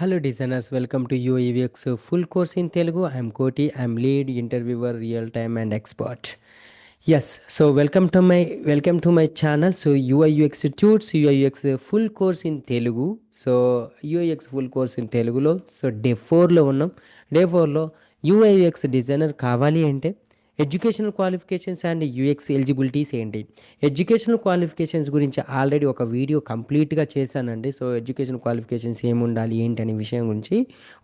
Hello designers, welcome to UAVX full course in Telugu. I am Koti. I am lead interviewer, real time and expert. Yes, so welcome to my channel. So UI UX tuts UI UX full course in Telugu. So UI UX full course in Teluguలో so day 4లో ఉన్నాం. Day 4లో UI UX designer కావాలి అంటే educational qualifications and UX eligibilities ఏంటి? Educational qualifications గురించి already ఒక video కంప్లీట్గా చేశానండి. సో ఎడ్యుకేషనల్ క్వాలిఫికేషన్స్ ఏముండాలి ఏంటి అనే విషయం గురించి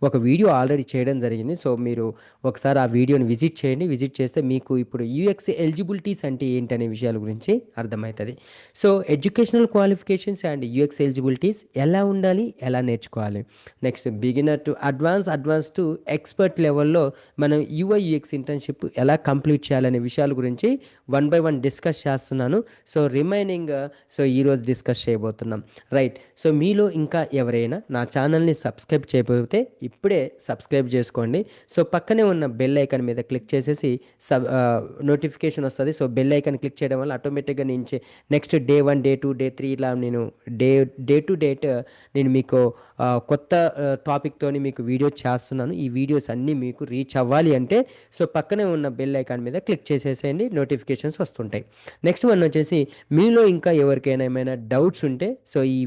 ఒక వీడియో ఆల్రెడీ చేయడం జరిగింది. సో మీరు ఒకసారి ఆ వీడియోని విజిట్ చేయండి. విజిట్ చేస్తే మీకు ఇప్పుడు యూఎక్స్ ఎలిజిబిలిటీస్ అంటే ఏంటి అనే విషయాల గురించి అర్థమవుతుంది. So educational qualifications and UX eligibilities ఎలా ఉండాలి, ఎలా నేర్చుకోవాలి? Next beginner to advance to expert లెవెల్లో మనం యూఐ యూఎక్స్ ఇంటర్న్షిప్ ఎలా కంప్లీట్ చేయాలనే విషయాల గురించి వన్ బై వన్ డిస్కస్ చేస్తున్నాను. సో రిమైనింగ్ ఈరోజు డిస్కస్ చేయబోతున్నాం. రైట్. సో మీలో ఇంకా ఎవరైనా నా ఛానల్ని సబ్స్క్రైబ్ చేయకపోతే ఇప్పుడే సబ్స్క్రైబ్ చేసుకోండి. సో పక్కనే ఉన్న బెల్ ఐకాన్ మీద క్లిక్ చేసేసి నోటిఫికేషన్ వస్తుంది. సో బెల్ ఐకాన్ క్లిక్ చేయడం వల్ల ఆటోమేటిక్గా నుంచి నెక్స్ట్ డే 1, డే 2, డే 3 ఇలా నేను డే టు డేట్ నేను మీకు కొత్త టాపిక్తోని మీకు వీడియో చేస్తున్నాను. ఈ వీడియోస్ అన్నీ మీకు రీచ్ అవ్వాలి అంటే సో పక్కనే ఉన్న బెల్ ఐకాన్ మీద క్లిక్ చేసేసేయండి, నోటిఫికేషన్స్ వస్తుంటాయి. నెక్స్ట్ వన్ వచ్చేసి మీలో ఇంకా ఎవరికైనా ఏమైనా డౌట్స్ ఉంటే సో ఈ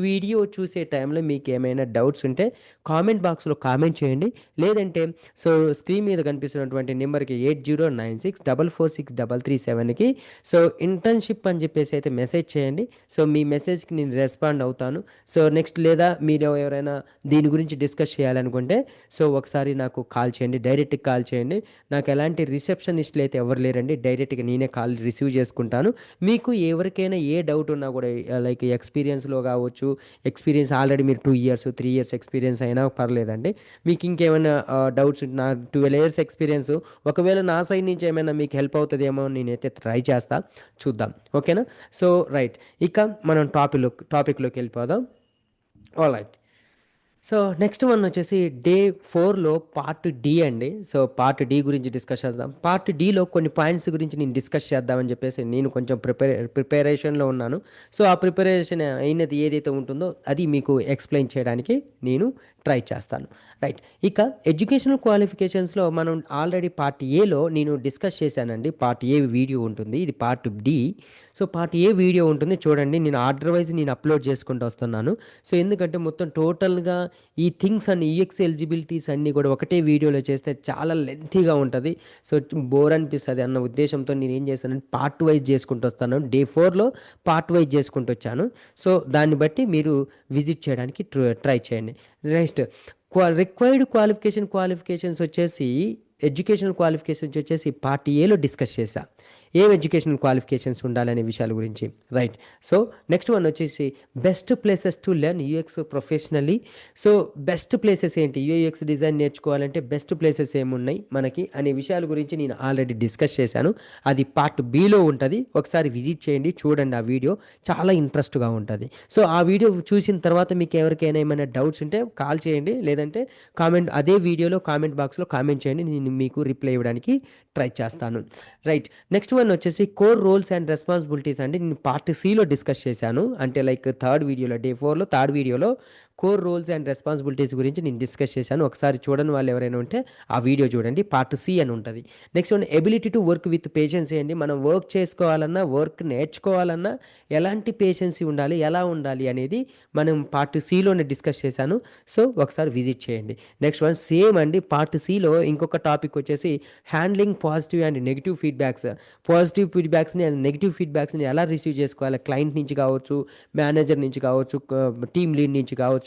వీడియో చూసే టైంలో మీకు ఏమైనా డౌట్స్ ఉంటే కామెంట్ బాక్స్లో కామెంట్ చేయండి. లేదంటే సో స్క్రీన్ మీద కనిపిస్తున్నటువంటి నెంబర్కి 8096446337కి సో ఇంటర్న్షిప్ అని చెప్పేసి అయితే మెసేజ్ చేయండి. సో మీ మెసేజ్కి నేను రెస్పాండ్ అవుతాను. సో నెక్స్ట్ లేదా మీరు ఎవరైనా దీని గురించి డిస్కస్ చేయాలనుకుంటే సో ఒకసారి నాకు కాల్ చేయండి, డైరెక్ట్గా కాల్ చేయండి. నాకు ఎలాంటి రిసెప్షనిస్టులు అయితే ఎవరు లేరండి, డైరెక్ట్గా నేనే కాల్ రిసీవ్ చేసుకుంటాను. మీకు ఎవరికైనా ఏ డౌట్ ఉన్నా కూడా లైక్ ఎక్స్పీరియన్స్లో కావచ్చు, ఎక్స్పీరియన్స్ ఆల్రెడీ మీరు 2 ఇయర్స్ 3 ఇయర్స్ ఎక్స్పీరియన్స్ అయినా పర్లేదండి. మీకు ఇంకేమైనా డౌట్స్ నా 12 ఇయర్స్ ఎక్స్పీరియన్స్ ఒకవేళ నా సైడ్ నుంచి ఏమైనా మీకు హెల్ప్ అవుతుందేమో నేనైతే ట్రై చేస్తా, చూద్దాం. ఓకేనా? సో రైట్, ఇక మనం టాపిక్లోకి వెళ్ళిపోదాం. All right. So next one వచ్చేసి డే 4లో పార్ట్ డి అండి. సో పార్ట్ డి గురించి డిస్కస్ చేద్దాం. పార్ట్ డిలో కొన్ని పాయింట్స్ గురించి నేను డిస్కస్ చేద్దామని చెప్పేసి నేను కొంచెం ప్రిపరేషన్లో ఉన్నాను. సో ఆ ప్రిపరేషన్ అయినది ఏదైతే ఉంటుందో అది మీకు ఎక్స్ప్లెయిన్ చేయడానికి నేను ట్రై చేస్తాను. రైట్. ఇక ఎడ్యుకేషనల్ క్వాలిఫికేషన్స్లో మనం ఆల్రెడీ పార్ట్ ఏలో నేను డిస్కస్ చేశానండి. పార్ట్ ఏ వీడియో ఉంటుంది, ఇది part D. So part A video ఉంటుంది చూడండి. నేను ఆర్డర్ వైజ్ నేను అప్లోడ్ చేసుకుంటూ వస్తున్నాను. సో ఎందుకంటే మొత్తం టోటల్గా ఈ థింగ్స్ అన్ని ఈఎక్స్ ఎలిజిబిలిటీస్ అన్నీ కూడా ఒకటే వీడియోలో చేస్తే చాలా లెంతీగా ఉంటుంది. సో బోర్ అనిపిస్తుంది అన్న ఉద్దేశంతో నేను ఏం చేశానంటే పార్ట్ వైజ్ చేసుకుంటూ వస్తాను. డే 4లో పార్ట్ వైజ్ చేసుకుంటూ వచ్చాను. సో దాన్ని బట్టి మీరు విజిట్ చేయడానికి ట్రై చేయండి. నెక్స్ట్ రిక్వైర్డ్ క్వాలిఫికేషన్స్ వచ్చేసి ఎడ్యుకేషనల్ క్వాలిఫికేషన్స్ వచ్చేసి పార్ట్ ఏలో డిస్కస్ చేశా. ఏం ఎడ్యుకేషనల్ క్వాలిఫికేషన్స్ ఉండాలనే విషయాల గురించి. రైట్. సో నెక్స్ట్ వన్ వచ్చేసి best places to learn UX professionally. So best places ఏంటి, యూఎక్స్ డిజైన్ నేర్చుకోవాలంటే బెస్ట్ ప్లేసెస్ ఏమున్నాయి మనకి అనే విషయాల గురించి నేను ఆల్రెడీ డిస్కస్ చేశాను. అది పార్ట్ బిలో ఉంటుంది. ఒకసారి విజిట్ చేయండి, చూడండి. ఆ వీడియో చాలా ఇంట్రెస్ట్గా ఉంటుంది. సో ఆ వీడియో చూసిన తర్వాత మీకు ఎవరికైనా ఏమైనా డౌట్స్ ఉంటే కాల్ చేయండి, లేదంటే అదే వీడియోలో కామెంట్ బాక్స్లో కామెంట్ చేయండి. నేను మీకు రిప్లై ఇవ్వడానికి ట్రై చేస్తాను. రైట్. నెక్స్ట్ వన్ వచ్చేసి కోర్ రోల్స్ అండ్ రెస్పాన్సిబిలిటీస్ అండి. నేను పార్ట్ సిలో డిస్కస్ చేశాను. అంటే లైక్ థర్డ్ వీడియోలో, డే 4లో థర్డ్ వీడియోలో కోర్ రోల్స్ అండ్ రెస్పాన్సిబిలిటీస్ గురించి నేను డిస్కస్ చేశాను. ఒకసారి చూడని వాళ్ళు ఎవరైనా ఉంటే ఆ వీడియో చూడండి, పార్ట్ సి అని ఉంటుంది. Next one ability to work with patiency అండి. మనం వర్క్ చేసుకోవాలన్నా, వర్క్ నేర్చుకోవాలన్నా ఎలాంటి పేషెన్సీ ఉండాలి, ఎలా ఉండాలి అనేది మనం పార్ట్ సిలోనే డిస్కస్ చేశాను. సో ఒకసారి విజిట్ చేయండి. నెక్స్ట్ వన్ సేమ్ అండి, పార్ట్ సిలో ఇంకొక టాపిక్ వచ్చేసి handling positive and negative feedbacks. Positive ఫీడ్బ్యాక్స్ని అండ్ నెగిటివ్ ఫీడ్బ్యాక్స్ని ఎలా రిసీవ్ చేసుకోవాలి, క్లయింట్ నుంచి కావచ్చు, మేనేజర్ నుంచి కావచ్చు, టీమ్ లీడ్ నుంచి కావచ్చు.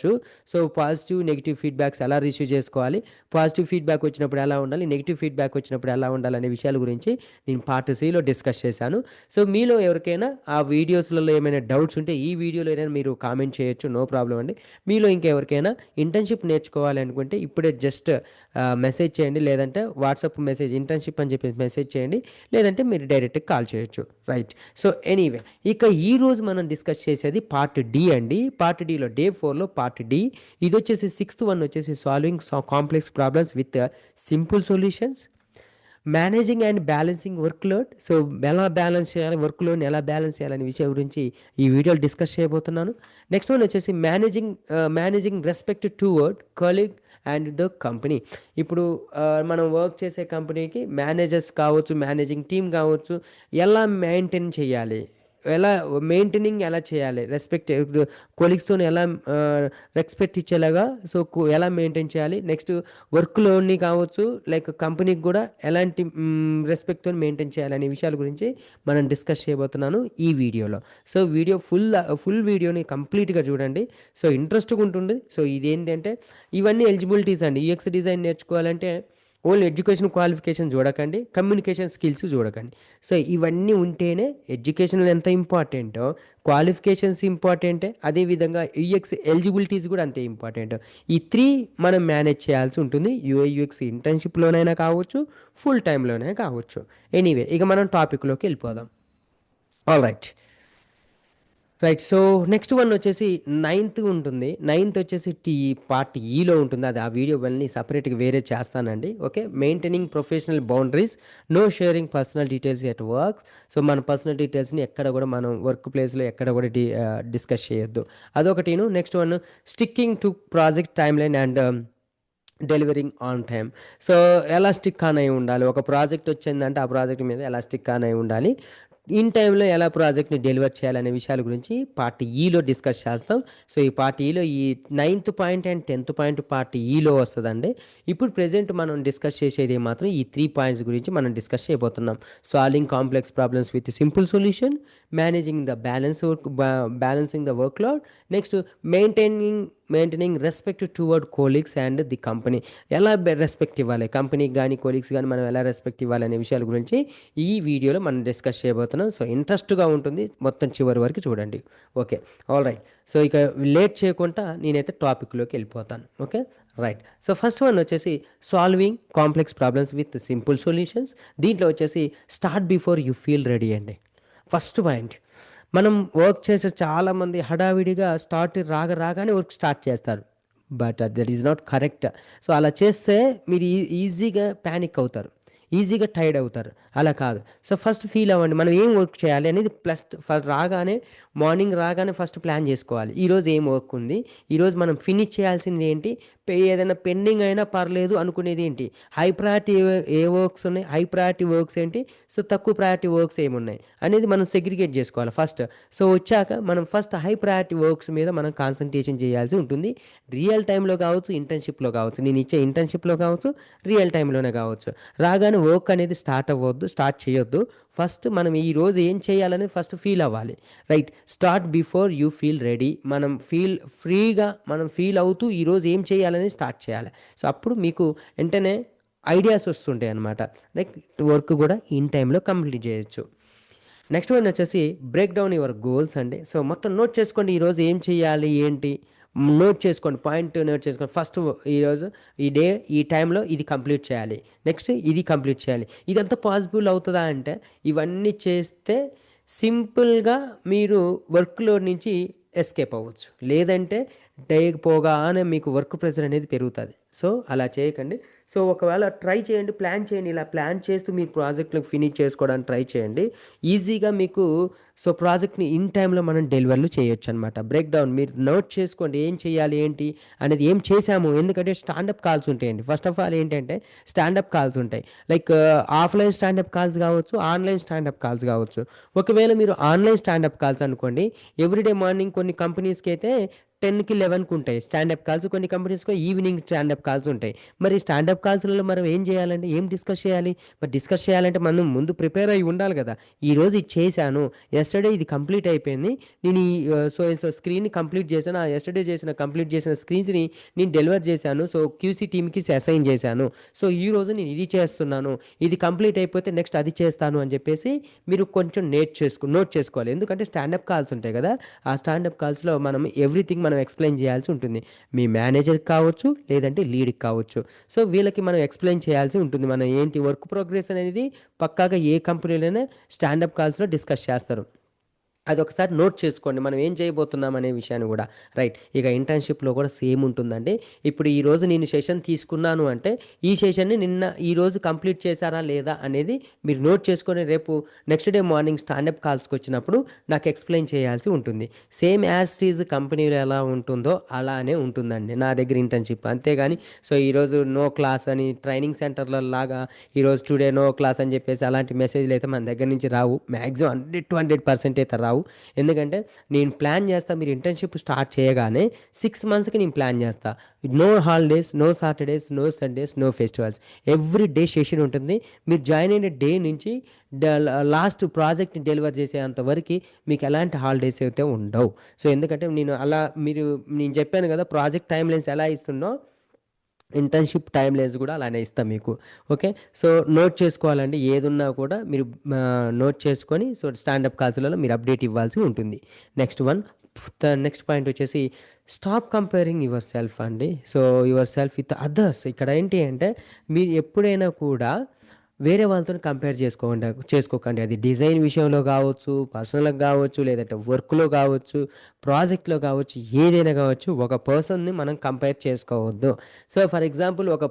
సో పాజిటివ్ నెగిటివ్ ఫీడ్బ్యాక్స్ ఎలా రిసీవ్ చేసుకోవాలి, పాజిటివ్ ఫీడ్బ్యాక్ వచ్చినప్పుడు ఎలా ఉండాలి, నెగిటివ్ ఫీడ్బ్యాక్ వచ్చినప్పుడు ఎలా ఉండాలి అనే విషయాల గురించి నేను పార్ట్ సిలో డిస్కస్ చేశాను. సో మీలో ఎవరికైనా ఆ వీడియోస్లలో ఏమైనా డౌట్స్ ఉంటే ఈ వీడియోలో అయినా మీరు కామెంట్ చేయొచ్చు, నో ప్రాబ్లం అండి. మీలో ఇంకా ఎవరికైనా ఇంటర్న్షిప్ నేర్చుకోవాలి అనుకుంటే ఇప్పుడే జస్ట్ మెసేజ్ చేయండి, లేదంటే వాట్సాప్ మెసేజ్ ఇంటర్న్షిప్ అని చెప్పి మెసేజ్ చేయండి, లేదంటే మీరు డైరెక్ట్గా కాల్ చేయొచ్చు. రైట్. సో ఎనీవే, ఇక ఈరోజు మనం డిస్కస్ చేసేది పార్ట్ డి అండి. పార్ట్ డిలో డే 4లో పార్ట్ డి. ఇది వచ్చేసి సిక్స్త్ వన్ వచ్చేసి solving complex problems with simple solutions. Managing and balancing workload. So ఎలా బ్యాలెన్స్ చేయాలి, వర్క్ లోడ్ని ఎలా బ్యాలెన్స్ చేయాలనే విషయం గురించి ఈ వీడియోలో డిస్కస్ చేయబోతున్నాను. నెక్స్ట్ వన్ వచ్చేసి managing respect toward colleague and the company. ఇప్పుడు మనం వర్క్ చేసే కంపెనీకి మేనేజర్స్ కావచ్చు, మేనేజింగ్ టీమ్ కావచ్చు, ఎలా మెయింటైన్ చేయాలి, మెయింటైనింగ్ ఎలా చేయాలి, రెస్పెక్ట్ ఇప్పుడు కొలీగ్స్తో ఎలా రెస్పెక్ట్ ఇచ్చేలాగా, సో ఎలా మెయింటైన్ చేయాలి, నెక్స్ట్ వర్క్ లోడ్ని కావచ్చు లైక్ కంపెనీకి కూడా ఎలాంటి రెస్పెక్ట్తో మెయింటైన్ చేయాలి అనే విషయాల గురించి మనం డిస్కస్ చేయబోతున్నాను ఈ వీడియోలో. సో వీడియో ఫుల్ వీడియోని కంప్లీట్గా చూడండి. సో ఇంట్రెస్ట్గా ఉంటుంది. సో ఇదేంటంటే ఇవన్నీ ఎలిజిబిలిటీస్ అండి. యూఎక్స్ డిజైన్ నేర్చుకోవాలంటే ఓన్లీ ఎడ్యుకేషన్ క్వాలిఫికేషన్ చూడకండి, కమ్యూనికేషన్ స్కిల్స్ చూడకండి. సో ఇవన్నీ ఉంటేనే ఎడ్యుకేషన్ ఎంత ఇంపార్టెంటో క్వాలిఫికేషన్స్ ఇంపార్టెంటే, అదేవిధంగా యూఎక్స్ ఎలిజిబిలిటీస్ కూడా అంతే ఇంపార్టెంట్. ఈ 3 మనం మేనేజ్ చేయాల్సి ఉంటుంది. యూఎక్స్ ఇంటర్న్షిప్లోనైనా కావచ్చు, ఫుల్ టైంలోనే కావచ్చు. ఎనీవే ఇక మనం టాపిక్లోకి వెళ్ళిపోదాం. All right. So next one వచ్చేసి 9th ఉంటుంది. 9th వచ్చేసి పార్ట్ ఈలో ఉంటుంది. అది ఆ వీడియో మళ్ళీ సపరేట్గా వేరే చేస్తానండి. Okay, maintaining professional boundaries, no sharing personal details at work. So మన పర్సనల్ డీటెయిల్స్ని ఎక్కడ కూడా మనం వర్క్ ప్లేస్లో ఎక్కడ కూడా డిస్కస్ చేయొద్దు. అదొకటిను. Next one sticking to project timeline and delivering on time. So ఎలా స్టిక్ ఆన్ అయి ఉండాలి, ఒక ప్రాజెక్ట్ వచ్చిందంటే ఆ ప్రాజెక్ట్ మీద ఎలా స్టిక్ ఆన్ అయి ఉండాలి, ఇన్ టైంలో ఎలా ప్రాజెక్ట్ని డెలివర్ చేయాలనే విషయాల గురించి పార్ట్ ఈలో డిస్కస్ చేస్తాం. సో ఈ పార్ట్ ఈలో ఈ 9th point and 10th point part ఈలో వస్తుందండి. ఇప్పుడు ప్రెజెంట్ మనం డిస్కస్ చేసేది మాత్రం ఈ 3 పాయింట్స్ గురించి మనం డిస్కస్ చేయబోతున్నాం. Solving complex problems with simple solution, managing the balancing the work load, next maintaining respect towards colleagues and the company. ఎలా రెస్పెక్ట్ ఇవ్వాలి, కంపెనీకి కానీ కోలీగ్స్ కానీ మనం ఎలా రెస్పెక్ట్ ఇవ్వాలి అనే విషయాల గురించి ఈ వీడియోలో మనం డిస్కస్ చేయబోతున్నాం. సో ఇంట్రెస్ట్గా ఉంటుంది, మొత్తం చివరి వరకు చూడండి. Okay, all right. సో ఇక లేట్ చేయకుండా నేనైతే టాపిక్లోకి వెళ్ళిపోతాను. Okay, right. So first one వచ్చేసి solving complex problems with simple solutions. దీంట్లో వచ్చేసి start before you feel ready అండి. ఫస్ట్ పాయింట్, మనం వర్క్ చేసే చాలామంది హడావిడిగా రాగానే వర్క్ స్టార్ట్ చేస్తారు. But that is not correct. So అలా చేస్తే మీరు ఈజీగా ప్యానిక్ అవుతారు, ఈజీగా టైర్డ్ అవుతారు. అలా కాదు. సో ఫస్ట్ ఫీల్ అవ్వండి, మనం ఏం వర్క్ చేయాలి అనేది మార్నింగ్ రాగానే ఫస్ట్ ప్లాన్ చేసుకోవాలి. ఈరోజు ఏం వర్క్ ఉంది, ఈరోజు మనం ఫినిష్ చేయాల్సింది ఏంటి, ఏదైనా పెండింగ్ అయినా పర్లేదు అనుకునేది ఏంటి, హై ప్రయారిటీ ఏ వర్క్స్ ఉన్నాయి, హై ప్రయారిటీ వర్క్స్ ఏంటి, సో తక్కువ ప్రయారిటీ వర్క్స్ ఏమున్నాయి అనేది మనం సెగ్రిగేట్ చేసుకోవాలి ఫస్ట్. సో వచ్చాక మనం ఫస్ట్ హై ప్రయారిటీ వర్క్స్ మీద మనం కాన్సన్ట్రేషన్ చేయాల్సి ఉంటుంది. రియల్ టైంలో కావచ్చు, ఇంటర్న్షిప్లో కావచ్చు, నేను ఇచ్చే ఇంటర్న్షిప్లో కావచ్చు, రియల్ టైంలోనే కావచ్చు. రాగానే వర్క్ అనేది స్టార్ట్ చేయొద్దు. ఫస్ట్ మనం ఈరోజు ఏం చేయాలనేది ఫస్ట్ ఫీల్ అవ్వాలి. Right, start before you feel ready. మనం ఫీల్ అవుతూ ఈరోజు ఏం చేయాలనేది స్టార్ట్ చేయాలి. సో అప్పుడు మీకు వెంటనే ఐడియాస్ వస్తుంటాయి అనమాట. లైక్ వర్క్ కూడా ఇన్ టైంలో కంప్లీట్ చేయొచ్చు. నెక్స్ట్ వన్ వచ్చేసి బ్రేక్ డౌన్ యువర్ గోల్స్ అండి. సో మొత్తం నోట్ చేసుకోండి, ఈరోజు ఏం చేయాలి ఏంటి నోట్ చేసుకోండి, పాయింట్ నోట్ చేసుకోండి. ఫస్ట్ ఈరోజు ఈ డే ఈ టైంలో ఇది కంప్లీట్ చేయాలి, నెక్స్ట్ ఇది కంప్లీట్ చేయాలి. ఇదంతా పాసిబుల్ అవుతుందా అంటే ఇవన్నీ చేస్తే సింపుల్గా మీరు వర్క్లో నుంచి ఎస్కేప్ అవ్వచ్చు. లేదంటే డే పోగానే మీకు వర్క్ ప్రెషర్ అనేది పెరుగుతుంది. సో అలా చేయకండి. సో ఒకవేళ ట్రై చేయండి, ప్లాన్ చేయండి. ఇలా ప్లాన్ చేస్తూ మీరు ప్రాజెక్ట్లకు ఫినిష్ చేసుకోవడానికి ట్రై చేయండి. ఈజీగా మీకు సో ప్రాజెక్ట్ని ఇన్ టైంలో మనం డెలివర్లు చేయొచ్చు అనమాట. బ్రేక్ డౌన్ మీరు నోట్ చేసుకోండి, ఏం చేయాలి ఏంటి అనేది, ఏం చేసాము. ఎందుకంటే స్టాండప్ కాల్స్ ఉంటాయండి. ఫస్ట్ ఆఫ్ ఆల్ ఏంటంటే స్టాండప్ కాల్స్ ఉంటాయి. లైక్ ఆఫ్లైన్ స్టాండప్ కాల్స్ కావచ్చు, ఆన్లైన్ స్టాండప్ కాల్స్ కావచ్చు. ఒకవేళ మీరు ఆన్లైన్ స్టాండప్ కాల్స్ అనుకోండి, ఎవ్రీడే మార్నింగ్ కొన్ని కంపెనీస్కి అయితే 10కి 11కి ఉంటాయి స్టాండప్ కాల్స్, కొన్ని కంపెనీస్కి ఈవినింగ్ స్టాండప్ కాల్స్ ఉంటాయి. మరి స్టాండప్ కాల్స్లలో మనం ఏం చేయాలంటే, ఏం డిస్కస్ చేయాలి, మరి డిస్కస్ చేయాలంటే మనం ముందు ప్రిపేర్ అయి ఉండాలి కదా. ఈరోజు ఇది చేశాను, ఎస్టర్డే ఇది కంప్లీట్ అయిపోయింది, నేను ఈ స్క్రీన్ని కంప్లీట్ చేశాను, ఆ ఎస్టర్డే కంప్లీట్ చేసిన స్క్రీన్స్ని నేను డెలివర్ చేశాను, సో క్యూసీ టీమ్కి అసైన్ చేశాను, సో ఈరోజు నేను ఇది చేస్తున్నాను, ఇది కంప్లీట్ అయిపోతే నెక్స్ట్ అది చేస్తాను అని చెప్పేసి మీరు కొంచెం నోట్ చేసుకోవాలి. ఎందుకంటే స్టాండప్ కాల్స్ ఉంటాయి కదా, ఆ స్టాండప్ కాల్స్లో మనం ఎవ్రీథింగ్ మనం ఎక్స్ప్లెయిన్ చేయాల్సి ఉంటుంది. మీ మేనేజర్కి కావచ్చు, లేదంటే లీడ్కి కావచ్చు. సో వీళ్ళకి మనం ఎక్స్ప్లెయిన్ చేయాల్సి ఉంటుంది. మనం ఏంటి వర్క్ ప్రోగ్రెస్ అనేది పక్కాగా ఏ కంపెనీలోనే స్టాండప్ కాల్స్లో డిస్కస్ చేస్తారు. అది ఒకసారి నోట్ చేసుకోండి. మనం ఏం చేయబోతున్నాం అనే విషయాన్ని గూడా. రైట్. ఇక ఇంటర్న్‌షిప్‌లో కూడా సేమ్ ఉంటుందండి. ఇప్పుడు ఈరోజు నేను సెషన్ తీసుకున్నాను అంటే, ఈ సెషన్‌ని ఈరోజు కంప్లీట్ చేశారా లేదా అనేది మీరు నోట్ చేసుకొని రేపు నెక్స్ట్ డే మార్నింగ్ స్టాండప్ కాల్స్‌కొచ్చినప్పుడు నాకు ఎక్స్‌ప్లెయిన్ చేయాల్సి ఉంటుంది. సేమ్ యాజ్ ఇట్ ఈజ్ కంపెనీలో ఎలా ఉంటుందో అలానే ఉంటుందండి నా దగ్గర ఇంటర్న్‌షిప్. అంతేగాని ఈరోజు నో క్లాస్ అని ట్రైనింగ్ సెంటర్‌ల లాగా ఈరోజు టుడే నో క్లాస్ అని చెప్పేసి అలాంటి మెసేజ్‌లు అయితే మన దగ్గర నుంచి రావు. మాక్సిమం 100-100% అయితే రావు. ఎందుకంటే నేను ప్లాన్ చేస్తా. మీరు ఇంటర్న్‌షిప్ స్టార్ట్ చేయగానే 6 మంత్స్‌కి నేను ప్లాన్ చేస్తా. No holidays, no Saturdays, no Sundays, no festivals. Every day session ఉంటుంది. మీరు జాయిన్ అయిన డే నుంచి డ లాస్ట్ ప్రాజెక్ట్‌ని డెలివర్ చేసేంత వరకి మీకు ఎలాంటి హాలిడేస్ అయితే ఉండవు. సో, ఎందుకంటే నేను చెప్పాను కదా! ప్రాజెక్ట్ టైమ్‌లైన్స్ ఎలా ఇస్తున్నో ఇంటర్న్‌షిప్ టైమ్‌లైన్స్ కూడా అలానే ఇస్తా మీకు. ఓకే. సో, నోట్ చేసుకోవాలండి. ఏదున్నా కూడా మీరు నోట్ చేసుకొని స్టాండప్ కాల్స్‌లలో మీరు అప్డేట్ ఇవ్వాల్సి ఉంటుంది. నెక్స్ట్ వన్ నెక్స్ట్ పాయింట్ వచ్చేసి స్టాప్ కంపేరింగ్ యువర్ సెల్ఫ్ అండి. So, your self with others. ఇక్కడ ఏంటి అంటే మీరు ఎప్పుడైనా కూడా వేరే వాళ్ళతోని కంపేర్ చేసుకోకండి. అది డిజైన్ విషయంలో గావచ్చు, పర్సనల్‌గా గావచ్చు, లేదంటే వర్క్‌లో గావచ్చు, ప్రాజెక్ట్‌లో గావచ్చు, ఏదైనా గావచ్చు, ఒక పర్సన్‌ని మనం కంపేర్ చేసుకోవద్దు. సో, ఫర్ ఎగ్జాంపుల్ ఒక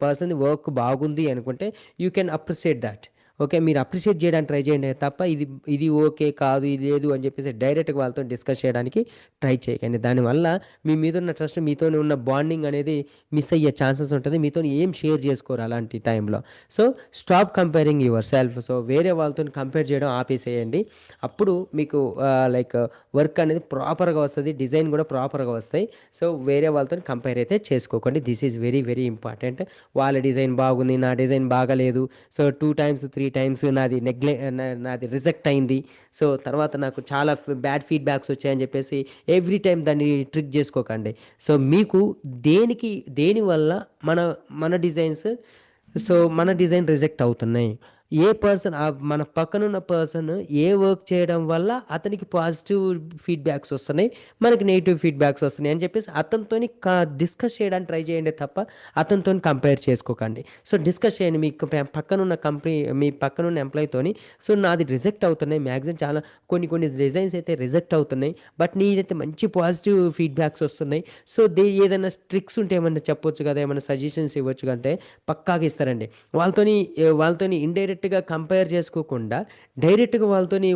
పర్సన్ వర్క్ బాగుంది అనుకుంటే you can appreciate that. Okay. మీరు అప్రిషియేట్ చేయడానికి ట్రై చేయండి తప్ప ఇది ఓకే కాదు, ఇది లేదు అని చెప్పేసి డైరెక్ట్‌గా వాళ్ళతోని డిస్కస్ చేయడానికి ట్రై చేయకండి. దానివల్ల మీ మీదున్న ట్రస్ట్, మీతోని ఉన్న బాండింగ్ అనేది మిస్ అయ్యే ఛాన్సెస్ ఉంటది. మీతోని ఏం షేర్ చేసుకోరు అలాంటి టైంలో. So, stop comparing your self. So, వేరే వాళ్ళతోని కంపేర్ చేయడం ఆపేసేయండి. అప్పుడు మీకు లైక్ వర్క్ అనేది ప్రాపర్‌గా వస్తది. డిజైన్ కూడా ప్రాపర్‌గా వస్తాయి. సో, వేరే వాళ్ళతోని కంపేర్ అయితే చేసుకోకండి. This is very, very important. వాళ్ళ డిజైన్ బాగుంది. నా డిజైన్ బాగాలేదు. సో, 2 టైమ్స్, 3 టైమ్స్ నాది రిజెక్ట్ అయింది. సో, తర్వాత నాకు చాలా బ్యాడ్ ఫీడ్‌బ్యాక్స్ వచ్చాయని చెప్పేసి ఎవ్రీ టైమ్ దాన్ని ట్రిక్ చేసుకోకండి. సో, మీకు దేనివల్ల మన మన డిజైన్స్ మన డిజైన్ రిజెక్ట్ అవుతున్నాయి. మన పక్కనున్న పర్సన్ ఏ వర్క్ చేయడం వల్ల అతనికి పాజిటివ్ ఫీడ్‌బ్యాక్స్ వస్తున్నాయి. మనకి నెగెటివ్ ఫీడ్‌బ్యాక్స్ వస్తున్నాయి అని చెప్పేసి అతనితోని డిస్కస్ చేయడానికి ట్రై చేయండి తప్ప అతనితోని కంపేర్ చేసుకోకండి. సో, డిస్కస్ చేయండి. మీ పక్కనున్న ఎంప్లాయ్‌తోని నాది రిజెక్ట్ అవుతున్నాయి. మాక్సిమం చాలా కొన్ని డిజైన్స్ అయితే రిజెక్ట్ అవుతున్నాయి. బట్ నీదైతే మంచి పాజిటివ్ ఫీడ్‌బ్యాక్స్ వస్తున్నాయి. సో, ఏదైనా ట్రిక్స్ ఉంటే ఏమన్నా చెప్పొచ్చు కదా! ఏమన్నా సజెషన్స్ ఇవ్వచ్చు అంటే పక్కాగా ఇస్తారండి. వాళ్ళతోని ఇండైరెక్ట్‌గా కంపేర్ చేసుకోకుండా, డైరెక్ట్‌గా వాళ్ళతోని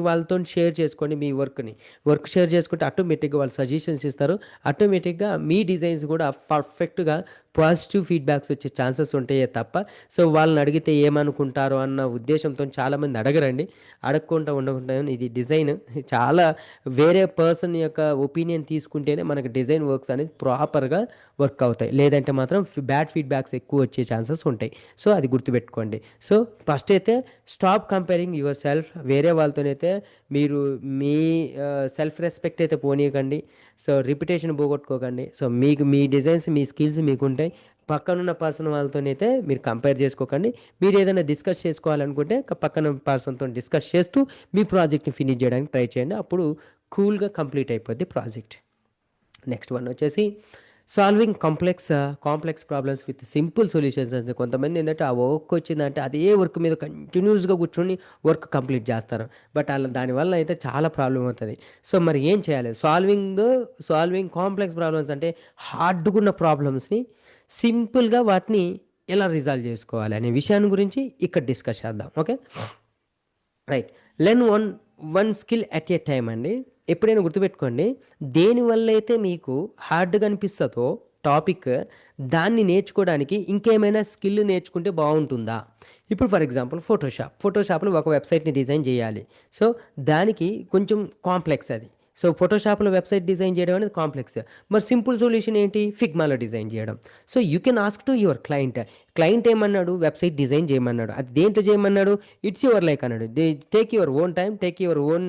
షేర్ చేసుకోండి మీ వర్క్‌ని. వర్క్ షేర్ చేసుకుంటే ఆటోమేటిక్‌గా వాళ్ళు సజెషన్స్ ఇస్తారు. ఆటోమేటిక్‌గా మీ డిజైన్స్ గూడా పర్ఫెక్ట్‌గా పాజిటివ్ ఫీడ్‌బ్యాక్స్ వచ్చే ఛాన్సెస్ ఉంటాయే తప్ప, వాళ్ళని అడిగితే ఏమనుకుంటారో అన్న ఉద్దేశ్యంతోని చాలామంది అడగరండి. అడగకుండా ఉండకుండా ఇది డిజైన్ చాలా వేరే పర్సన్ యొక్క ఒపీనియన్ తీసుకుంటేనే మనకు డిజైన్ వర్క్స్ అనేది ప్రాపర్‌గా వర్క్ అవుతాయి. లేదంటే మాత్రం బ్యాడ్ ఫీడ్‌బ్యాక్స్ ఎక్కువ వచ్చే ఛాన్సెస్ ఉంటాయి. సో, అది గుర్తుపెట్టుకోండి. సో, ఫస్ట్ అయితే స్టాప్ కంపేరింగ్ యువర్ సెల్ఫ్. వేరే వాళ్ళతోనైతే మీరు మీ సెల్ఫ్ రెస్పెక్ట్ అయితే పోనీయకండి. సో, రిప్యుటేషన్ పోగొట్టుకోకండి. సో, మీకు మీ డిజైన్స్, మీ స్కిల్స్ మీకుంటాయి. పక్కనున్న పర్సన్ వాళ్ళతోనైతే మీరు కంపేర్ చేసుకోకండి. మీరేదైనా డిస్కస్ చేసుకోవాలనుకుంటే పక్కన పర్సన్‌తోని డిస్కస్ చేస్తూ మీ ప్రాజెక్ట్‌ని ఫినిష్ చేయడానికి ట్రై చేయండి. అప్పుడు కూల్‌గా కంప్లీట్ అయిపోద్ది ప్రాజెక్ట్. నెక్స్ట్ వన్ వచ్చేసి solving complex problems with simple solutions అండి. కొంతమంది ఏంటంటే ఆ వర్క్ వచ్చిందంటే అదే వర్క్ మీద కంటిన్యూస్‌గా కూర్చొని వర్క్ కంప్లీట్ చేస్తారు. బట్ దానివల్ల అయితే చాలా ప్రాబ్లమ్ అవుతది. సో, మరి ఏం చేయాలి? సాల్వింగ్ కాంప్లెక్స్ ప్రాబ్లమ్స్ అంటే హార్డ్‌గున్న ప్రాబ్లమ్స్‌ని సింపుల్‌గా వాటిని ఎలా రిజాల్వ్ చేసుకోవాలి అనే విషయాన్ని గురించి ఇక్కడ డిస్కస్ చేద్దాం. Okay. Right. Learn one skill at a time అండి. ఎప్పుడైనా గుర్తుపెట్టుకోండి. దేనివల్లైతే మీకు హార్డ్‌గా అనిపిస్తదో టాపిక్, దాన్ని నేర్చుకోవడానికి ఇంకేమైనా స్కిల్ నేర్చుకుంటే బావుంటుందా? ఇప్పుడు ఫర్ ఎగ్జాంపుల్ ఫోటోషాప్‌లో ఒక వెబ్‌సైట్‌ని డిజైన్ చేయాలి. సో, దానికి కొంచెం కాంప్లెక్స్ అది. సో, ఫోటోషాప్‌లో వెబ్‌సైట్ డిజైన్ చేయడం అనేది కాంప్లెక్స్. మరి సింపుల్ సొల్యూషన్ ఏంటి? ఫిగ్మాలో డిజైన్ చేయడం. So, you can ask to your client. Client ఏమన్నాడు? వెబ్‌సైట్ డిజైన్ చేయమన్నాడు. అది దేంట్లో చేయమన్నాడు? ఇట్స్ యువర్ లైక్ అన్నాడు. Take your own time, take your own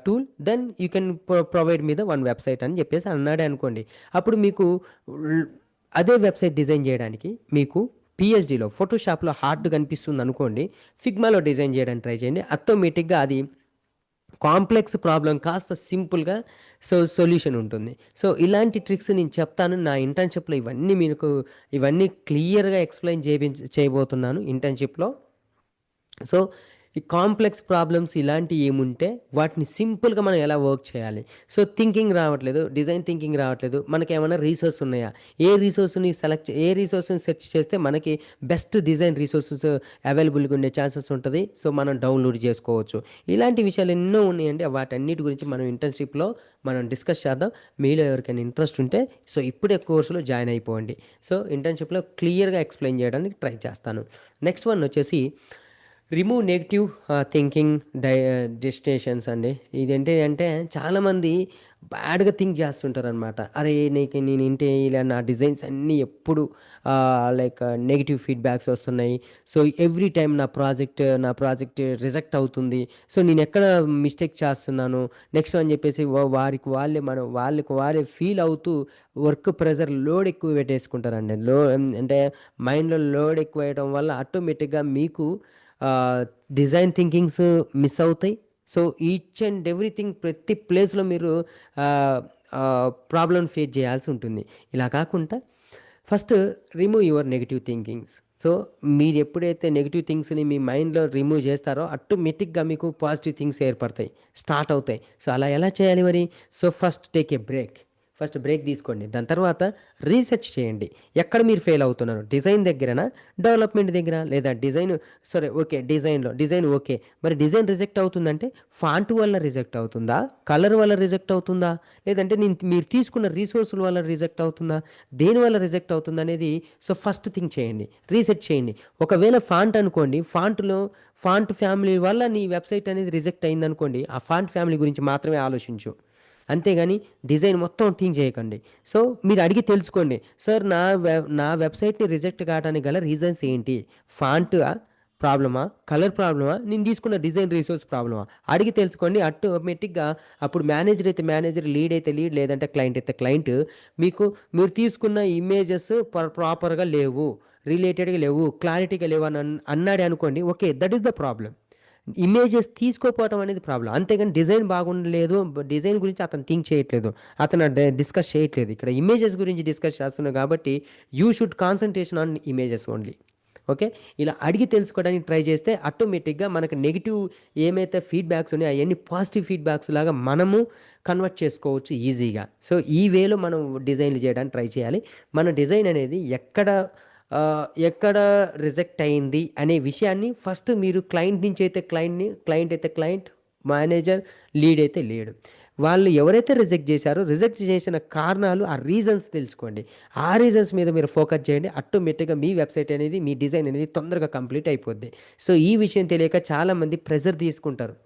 tool, then you can provide me the one website అని చెప్పేసి అన్నాడే అనుకోండి. అప్పుడు మీకు ల్ అదే వెబ్‌సైట్ డిజైన్ చేయడానికి మీకు ఫోటోషాప్‌లో హార్డ్‌గా అనిపిస్తుంది అనుకోండి. ఫిగ్మాలో డిజైన్ చేయడానికి ట్రై చేయండి. ఆటోమేటిక్‌గా అది కాంప్లెక్స్ ప్రాబ్లమ్ కాస్త సింపుల్‌గా సొల్యూషన్ ఉంటుంది. సో, ఇలాంటి ట్రిక్స్ నేను చెప్తాను. నా ఇంటర్న్‌షిప్‌లో ఇవన్నీ క్లియర్‌గా ఎక్స్‌ప్లెయిన్ చేయబోతున్నాను ఇంటర్న్‌షిప్‌లో. సో, ఈ కాంప్లెక్స్ ప్రాబ్లమ్స్ ఇలాంటివి ఏముంటే వాటిని సింపుల్గా మనం ఎలా వర్క్ చేయాలి. సో థింకింగ్ రావట్లేదు, డిజైన్ థింకింగ్ రావట్లేదు, మనకి ఏమైనా రీసోర్స్ ఉన్నాయా, ఏ రీసోర్స్ని సెర్చ్ చేస్తే మనకి బెస్ట్ డిజైన్ రీసోర్సెస్ అవైలబుల్గా ఉండే ఛాన్సెస్ ఉంటుంది. సో మనం డౌన్లోడ్ చేసుకోవచ్చు. ఇలాంటి విషయాలు ఎన్నో ఉన్నాయండి. వాటన్నిటి గురించి మనం ఇంటర్న్షిప్లో మనం డిస్కస్ చేద్దాం. మీలో ఎవరికైనా ఇంట్రెస్ట్ ఉంటే సో ఇప్పుడే కోర్సులో జాయిన్ అయిపోండి. సో ఇంటర్న్షిప్లో క్లియర్గా ఎక్స్ప్లెయిన్ చేయడానికి ట్రై చేస్తాను. నెక్స్ట్ వన్ వచ్చేసి రిమూవ్ నెగిటివ్ థింకింగ్ డెస్టినేషన్స్ అండి. ఇదేంటి అంటే చాలామంది బ్యాడ్గా థింక్ చేస్తుంటారనమాట. అరే నేను ఏంటి ఇలా నా డిజైన్స్ అన్నీ ఎప్పుడు లైక్ నెగిటివ్ ఫీడ్బ్యాక్స్ వస్తున్నాయి. సో ఎవ్రీ టైం నా ప్రాజెక్ట్ రిజెక్ట్ అవుతుంది. సో నేను ఎక్కడ మిస్టేక్ చేస్తున్నాను నెక్స్ట్ అని చెప్పేసి వాళ్ళకి వారే ఫీల్ అవుతూ వర్క్ ప్రెజర్ లోడ్ ఎక్కువ పెట్టేసుకుంటారండి. అంటే మైండ్లో లోడ్ ఎక్కువ వేయడం వల్ల ఆటోమేటిక్గా మీకు డిజైన్ థింకింగ్స్ మిస్ అవుతాయి. సో ఈచ్ అండ్ ఎవ్రీథింగ్ ప్రతి ప్లేస్లో మీరు ప్రాబ్లమ్ ఫేస్ చేయాల్సి ఉంటుంది. ఇలా కాకుండా first remove your negative thinkings. So మీరు ఎప్పుడైతే నెగిటివ్ థింగ్స్ని మీ మైండ్లో రిమూవ్ చేస్తారో ఆటోమేటిక్గా మీకు పాజిటివ్ థింగ్స్ ఏర్పడతాయి, స్టార్ట్ అవుతాయి. సో అలా ఎలా చేయాలి మరి? సో ఫస్ట్ బ్రేక్ తీసుకోండి. దాని తర్వాత రీసెర్చ్ చేయండి. ఎక్కడ మీరు ఫెయిల్ అవుతున్నారు? డిజైన్ దగ్గరనా, డెవలప్మెంట్ దగ్గర, లేదా డిజైన్ ఓకే, మరి డిజైన్ రిజెక్ట్ అవుతుందంటే ఫాంట్ వల్ల రిజెక్ట్ అవుతుందా, కలర్ వల్ల రిజెక్ట్ అవుతుందా, లేదంటే మీరు తీసుకున్న రీసోర్సుల వల్ల రిజెక్ట్ అవుతుందా, దేని వల్ల రిజెక్ట్ అవుతుంది అనేది సో ఫస్ట్ థింక్ చేయండి, రీసెర్చ్ చేయండి. ఒకవేళ ఫాంట్ అనుకోండి, ఫాంట్ ఫ్యామిలీ వల్ల నీ వెబ్సైట్ అనేది రిజెక్ట్ అయిందనుకోండి, ఆ ఫాంట్ ఫ్యామిలీ గురించి మాత్రమే ఆలోచించు, అంతేగాని డిజైన్ మొత్తం థింక్ చేయకండి. సో మీరు అడిగి తెలుసుకోండి, సార్ నా వెబ్సైట్ని రిజెక్ట్ కావడానికి గల రీజన్స్ ఏంటి? ఫాంట్ ప్రాబ్లమా, కలర్ ప్రాబ్లమా, నేను తీసుకున్న డిజైన్ రీసోర్స్ ప్రాబ్లమా? అడిగి తెలుసుకోండి. ఆటోమేటిక్గా అప్పుడు మేనేజర్ అయితే మేనేజర్, లీడ్ అయితే లీడ్, లేదంటే క్లయింట్ అయితే క్లయింట్ మీరు తీసుకున్న ఇమేజెస్ ప్రాపర్గా లేవు, రిలేటెడ్గా లేవు, క్లారిటీగా లేవు అని అన్నాడే అనుకోండి, okay, that is the problem. Images తీసుకోపోవటం అనేది ప్రాబ్లం, అంతేగాని డిజైన్ బాగుండలేదు, డిజైన్ గురించి అతను థింక్ చేయట్లేదు, అతను డిస్కస్ చేయట్లేదు. ఇక్కడ ఇమేజెస్ గురించి డిస్కస్ చేస్తున్నాడు కాబట్టి you should concentration on images only. Okay, ఇలా అడిగి తెలుసుకోవడానికి ట్రై చేస్తే ఆటోమేటిక్గా మనకు నెగిటివ్ ఏమైతే ఫీడ్బ్యాక్స్ ఉన్నాయో అవన్నీ పాజిటివ్ ఫీడ్బ్యాక్స్ లాగా మనము కన్వర్ట్ చేసుకోవచ్చు ఈజీగా. సో ఈ వేలో మనం డిజైన్లు చేయడానికి ట్రై చేయాలి. మన డిజైన్ అనేది ఎక్కడ రిజెక్ట్ అయింది అనే విషయాన్ని ఫస్ట్ మీరు క్లయింట్ నుంచి అయితే క్లయింట్ అయితే క్లయింట్, మేనేజర్, లీడ్ అయితే లీడ్, వాళ్ళు ఎవరైతే రిజెక్ట్ చేసిన కారణాలు, ఆ రీజన్స్ తెలుసుకోండి. ఆ రీజన్స్ మీద మీరు ఫోకస్ చేయండి. ఆటోమేటిక్గా మీ వెబ్సైట్ అనేది, మీ డిజైన్ అనేది తొందరగా కంప్లీట్ అయిపోద్ది. సో ఈ విషయం తెలియక చాలామంది ప్రెజర్ తీసుకుంటారు,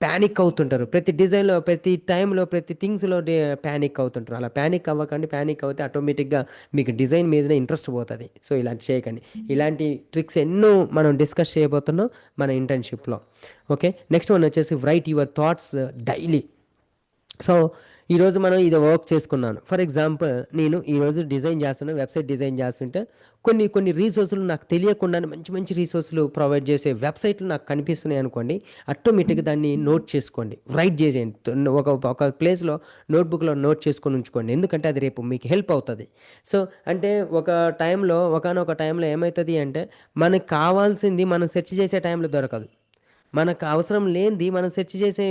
ప్యానిక్ అవుతుంటారు. ప్రతి డిజైన్లో, ప్రతి టైంలో, ప్రతి థింగ్స్లో ప్యానిక్ అవుతుంటారు. అలా ప్యానిక్ అవ్వకండి. ప్యానిక్ అవుతే ఆటోమేటిక్గా మీకు డిజైన్ మీదనే ఇంట్రెస్ట్ పోతుంది. సో ఇలాంటి చేయకండి. ఇలాంటి ట్రిక్స్ ఎన్నో మనం డిస్కస్ చేయబోతున్నాం మన ఇంటర్న్షిప్లో. ఓకే, నెక్స్ట్ వన్ వచ్చేసి right your thoughts daily. So ఈరోజు మనం ఇది వర్క్ చేసుకున్నాను. ఫర్ ఎగ్జాంపుల్, నేను ఈరోజు వెబ్సైట్ డిజైన్ చేస్తుంటే కొన్ని రీసోర్సులు నాకు తెలియకుండానే మంచి మంచి రీసోర్సులు ప్రొవైడ్ చేసే వెబ్సైట్లు నాకు కనిపిస్తున్నాయి అనుకోండి, ఆటోమేటిక్గా దాన్ని నోట్ చేసుకోండి, రైట్ చేసేయండి. ఒక ప్లేస్లో నోట్బుక్లో నోట్ చేసుకొని ఉంచుకోండి, ఎందుకంటే అది రేపు మీకు హెల్ప్ అవుతుంది. సో అంటే ఒకనొక టైంలో ఏమవుతుంది అంటే మనకు కావాల్సింది మనం సెర్చ్ చేసే టైంలో దొరకదు. మనకు అవసరం లేనిది మనం సెర్చ్ చేసే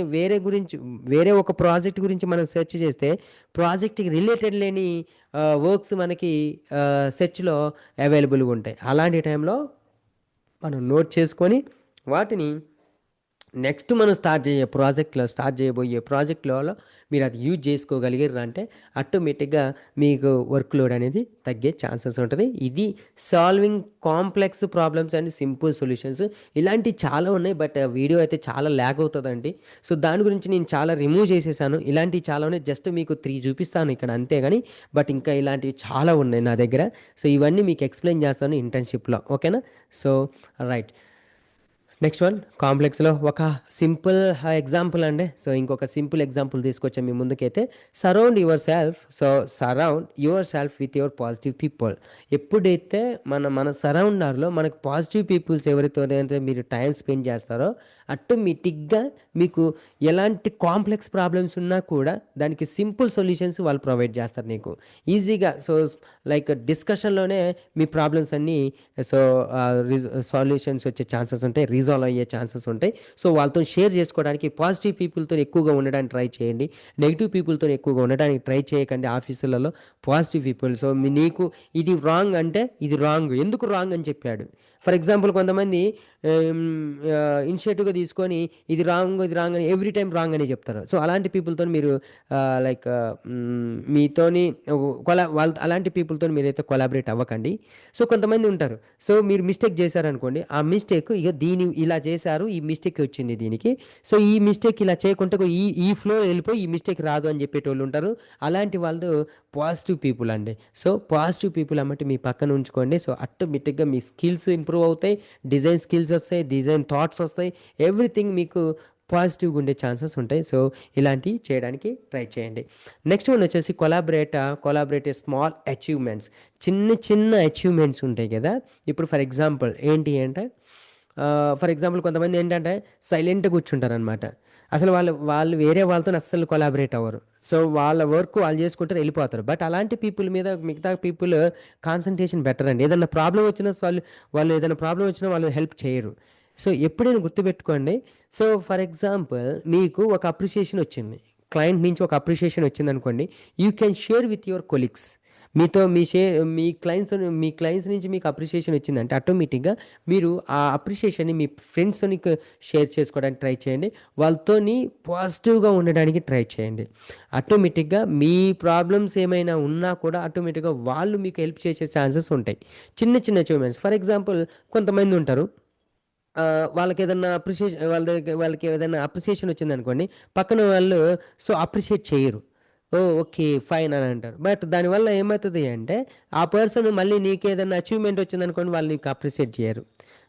వేరే ఒక ప్రాజెక్ట్ గురించి మనం సెర్చ్ చేస్తే ప్రాజెక్ట్కి రిలేటెడ్ లేని వర్క్స్ మనకి సెర్చ్లో అవైలబుల్గా ఉంటాయి. అలాంటి టైంలో మనం నోట్ చేసుకొని వాటిని నెక్స్ట్ మనం స్టార్ట్ చేయబోయే ప్రాజెక్ట్లో మీరు అది యూజ్ చేసుకోగలిగారు అంటే ఆటోమేటిక్గా మీకు వర్క్ లోడ్ అనేది తగ్గే ఛాన్సెస్ ఉంటుంది. ఇది solving complex problems and simple solutions. ఇలాంటివి చాలా ఉన్నాయి, బట్ వీడియో అయితే చాలా ల్యాగ్ అవుతుందండి. సో దాని గురించి నేను చాలా రిమూవ్ చేసేసాను. ఇలాంటివి చాలా ఉన్నాయి, జస్ట్ మీకు 3 చూపిస్తాను ఇక్కడ అంతేగాని, బట్ ఇంకా ఇలాంటివి చాలా ఉన్నాయి నా దగ్గర. సో ఇవన్నీ మీకు ఎక్స్ప్లెయిన్ చేస్తాను ఇంటర్న్షిప్లో. ఓకేనా? సో రైట్, నెక్స్ట్ వన్ కాంప్లెక్స్లో ఒక సింపుల్ ఎగ్జాంపుల్ అండి. సో ఇంకొక సింపుల్ ఎగ్జాంపుల్ తీసుకొచ్చాం మీ ముందుకైతే. Surround your self with your positive people. ఎప్పుడైతే మన సరౌండర్లో మనకు పాజిటివ్ పీపుల్స్ ఎవరితో మీరు టైం స్పెండ్ చేస్తారో ఆటోమేటిక్గా మీకు ఎలాంటి కాంప్లెక్స్ ప్రాబ్లమ్స్ ఉన్నా కూడా దానికి సింపుల్ సొల్యూషన్స్ వాళ్ళు ప్రొవైడ్ చేస్తారు నీకు ఈజీగా. సో లైక్ డిస్కషన్లోనే మీ ప్రాబ్లమ్స్ అన్నీ సో సొల్యూషన్స్ వచ్చే ఛాన్సెస్ ఉంటాయి, రిజాల్వ్ అయ్యే ఛాన్సెస్ ఉంటాయి. సో వాళ్ళతో షేర్ చేసుకోవడానికి పాజిటివ్ పీపుల్తో ఎక్కువగా ఉండడానికి ట్రై చేయండి, నెగిటివ్ పీపుల్తో ఎక్కువగా ఉండడానికి ట్రై చేయకండి ఆఫీసులలో. Positive people. సో నీకు ఇది రాంగ్ అంటే ఇది రాంగ్, ఎందుకు రాంగ్ అని చెప్పాడు. ఫర్ ఎగ్జాంపుల్ కొంతమంది ఇనిషియేటివ్గా తీసుకొని ఇది రాంగ్ ఇది రాంగ్ అని ఎవ్రీ టైం రాంగ్ అని చెప్తారు. సో అలాంటి పీపుల్తో మీరు లైక్ మీతోని వాళ్ళ అలాంటి పీపుల్తో మీరైతే కొలాబరేట్ అవ్వకండి. సో కొంతమంది ఉంటారు, సో మీరు మిస్టేక్ చేశారనుకోండి, ఆ మిస్టేక్ ఇక దీని ఇలా చేశారు, ఈ మిస్టేక్ వచ్చింది దీనికి, సో ఈ మిస్టేక్ ఇలా చేయకుంటే ఈ ఫ్లో వెళ్ళిపోయి ఈ మిస్టేక్ రాదు అని చెప్పేటోళ్ళు ఉంటారు. అలాంటి వాళ్ళు పాజిటివ్ పీపుల్ అండి. సో పాజిటివ్ పీపుల్ అన్నట్టు మీ పక్కన ఉంచుకోండి. సో ఆటోమేటిక్గా మీ స్కిల్స్ ఇంప్రూవ్ అవుతాయి, డిజైన్ స్కిల్స్ వస్తాయి, డిజైన్ థాట్స్ వస్తాయి, ఎవ్రీథింగ్ మీకు పాజిటివ్గా ఉండే ఛాన్సెస్ ఉంటాయి. సో ఇలాంటివి చేయడానికి ట్రై చేయండి. నెక్స్ట్ వన్ వచ్చేసి కొలాబరేట్ స్మాల్ అచీవ్మెంట్స్. చిన్న చిన్న అచీవ్మెంట్స్ ఉంటాయి కదా. ఇప్పుడు ఫర్ ఎగ్జాంపుల్ ఏంటి అంటే ఫర్ ఎగ్జాంపుల్ కొంతమంది ఏంటంటే సైలెంట్గా కూర్చుంటారనమాట. అసలు వాళ్ళు వేరే వాళ్ళతో అస్సలు కొలాబరేట్ అవ్వరు. సో వాళ్ళ వర్క్ వాళ్ళు చేసుకుంటారు, వెళ్ళిపోతారు. బట్ అలాంటి పీపుల్ మీద మిగతా పీపుల్ కాన్సన్ట్రేషన్ బెటర్ అండి. ఏదైనా ప్రాబ్లం వచ్చినా వాళ్ళు ఏదైనా ప్రాబ్లం వచ్చినా వాళ్ళు హెల్ప్ చేయరు. సో ఎప్పుడైనా గుర్తుపెట్టుకోండి. సో ఫర్ ఎగ్జాంపుల్ మీకు ఒక అప్రిషియేషన్ వచ్చింది, క్లయింట్ నుంచి ఒక అప్రిషియేషన్ వచ్చింది అనుకోండి, you can share with your colleagues. మీతో మీ క్లయింట్స్ నుంచి మీకు అప్రిషియేషన్ వచ్చిందంటే ఆటోమేటిక్గా మీరు ఆ అప్రిషియేషన్ని మీ ఫ్రెండ్స్తో షేర్ చేసుకోవడానికి ట్రై చేయండి, వాళ్ళతోని పాజిటివ్గా ఉండడానికి ట్రై చేయండి. ఆటోమేటిక్గా మీ ప్రాబ్లమ్స్ ఏమైనా ఉన్నా కూడా ఆటోమేటిక్గా వాళ్ళు మీకు హెల్ప్ చేసే ఛాన్సెస్ ఉంటాయి. చిన్న చిన్న అచీవ్మెంట్స్. ఫర్ ఎగ్జాంపుల్ కొంతమంది ఉంటారు, వాళ్ళకి ఏదైనా అప్రిసియేషన్ వచ్చిందనుకోండి, పక్కన వాళ్ళు సో అప్రిషియేట్ చేయరు. ఓకే ఫైన్ అని అంటారు. బట్ దానివల్ల ఏమవుతుంది అంటే ఆ పర్సన్ మళ్ళీ నీకేదైనా అచీవ్మెంట్ వచ్చిందనుకోండి, వాళ్ళు నీకు అప్రిషియేట్ చేయరు,